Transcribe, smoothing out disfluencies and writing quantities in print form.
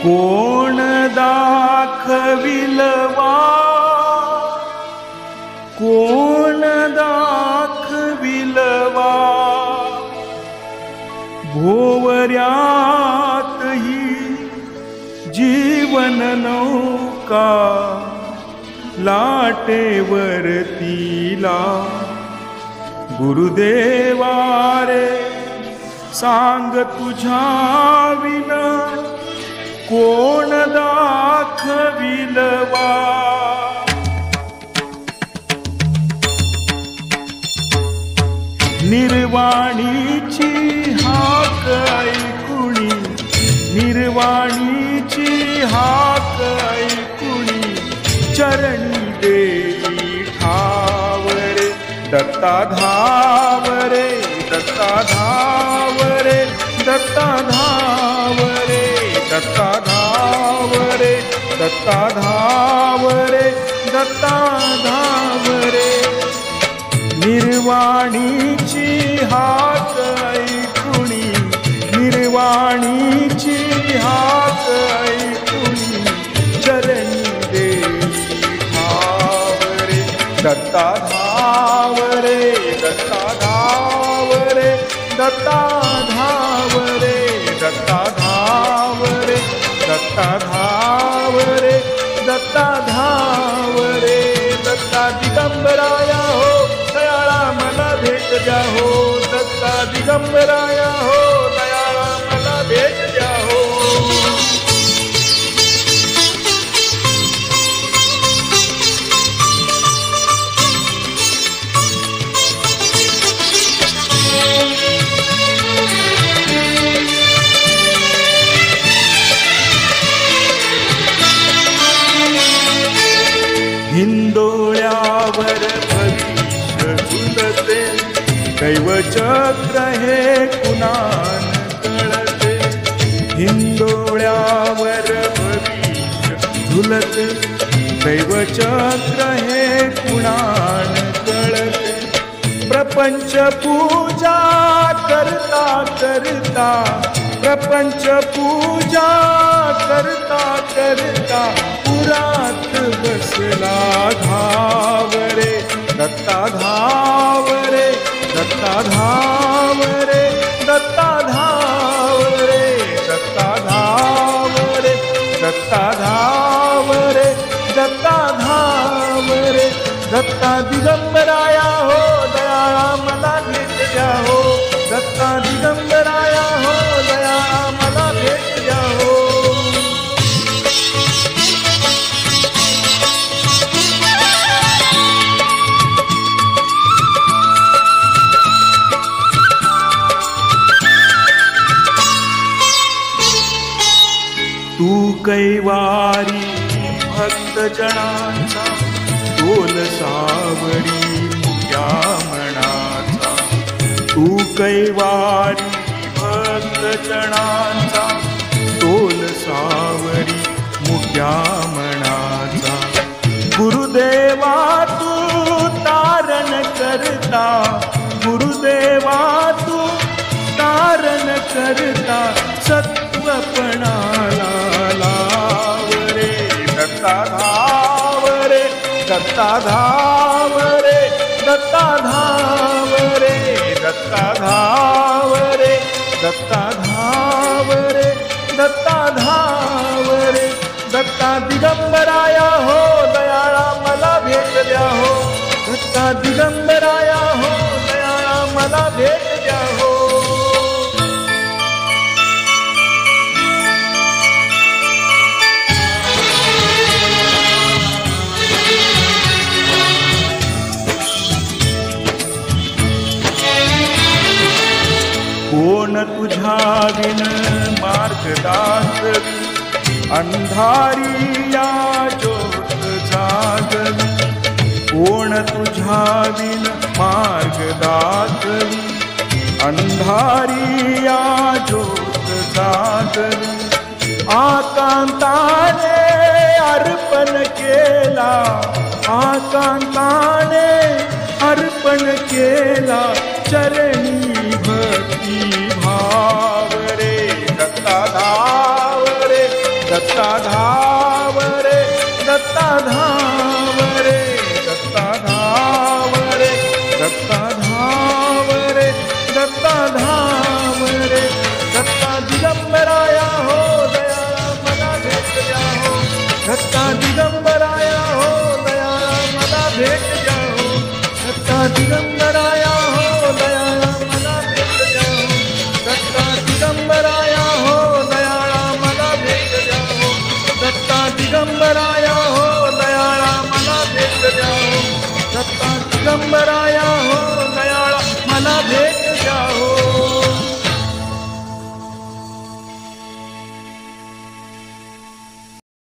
कोण दाखविलवा, कोण दाखविलवा, भोवऱ्यात ही जीवन नौका, लाटेवरतीला गुरुदेवा रे सांग तुझ्या विना कोण दाखविलवा. निर्वाणीची हाक ऐकुणी, निर्वाणीची हाक ऐकुणी, चरणी देवी ठावरे, दत्ता धावरे, दत्ता धावरे, दत्ता धावरे, दत्ता धावरे, दत्ता धावरे, दत्ता धावरे. निर्वाणीची हाक ऐकुणी, निर्वाणीची हाक ऐकुणी, चरणी देवी ठावरे, दत्ता धावरे, दत्ता धावरे, दत्ता धावरे, दत्ता धावरे, दत्ता धावरे, दत्ता धावरे. दत्ता दिगंबराया हो दयाळा मला भेट द्या हो, दत्ता दिगंबराया हो दयाळा मला भेट द्या हो. हिंदोळ्यावर भविष्य झुलते, दैवचक्र हे कुणान कळते. हिंदोळ्यावर भविष्य झुलते, दैवचक्र हे कुणान कळते. प्रपंच पूजा करता करता, प्रपंच पूजा करता करता, पुरात बसला धावरे, दत्ता धावरे, दत्ता धावरे, दत्ता धावरे, दत्ता धावरे, दत्ता धावरे, दत्ता धावरे. दत्ता दिगंबराया हो दयाळा मला भेट द्या हो, दत्ता दिगंबराया हो दयाळा मला भेट द्या हो. तू कैवारी भक्त जनांचा, तोल सावरी मुक्या मनाचा. तू कैवारी भक्त जनांचा, तोल सावरी मुक्या मनाचा. गुरुदेवा तू तारण करता, गुरुदेवा तू तारण करता, सत्वपणाला लावरे, दत्ता धावरे, दत्ता धावरे, दत्ता धावरे, दत्ता धावरे, दत्ता धावरे, दत्ता धावरे. दत्ता दिगंबराया हो दयाळा मला भेट द्या हो, दत्ता दिगंबराया हो दयाळा मला भेट द्या हो. कोण तुझ्या विन मार्गदासवी, अंधारी या ज्योत जागवी. कोण तुझ्या विन मार्गदासवी, अंधारी या ज्योत जागवी. आकांताने अर्पण केला, आकांताने अर्पण केला, चरणी भक्ती भावरे, दत्ता धावरे, दत्ता धाव रे, दत्ता धाव रे, दत्ता धाव रे, दत्ता धाव रे. दत्ता दिगंबराया हो दयाळा मला भेट द्या हो. दत्ता दिगंबराया हो दयाळा मला भेट द्या हो. दत्ता दिगंबराया हो दयाळा मला भेट द्या हो. दत्ता दिगंबराया हो दयाळा मला भेट द्या हो. दत्ता दिगंबराया हो दयाळा मला भेट द्या हो. दत्ता दिगंबराया हो दयाळा मला भेट द्या हो.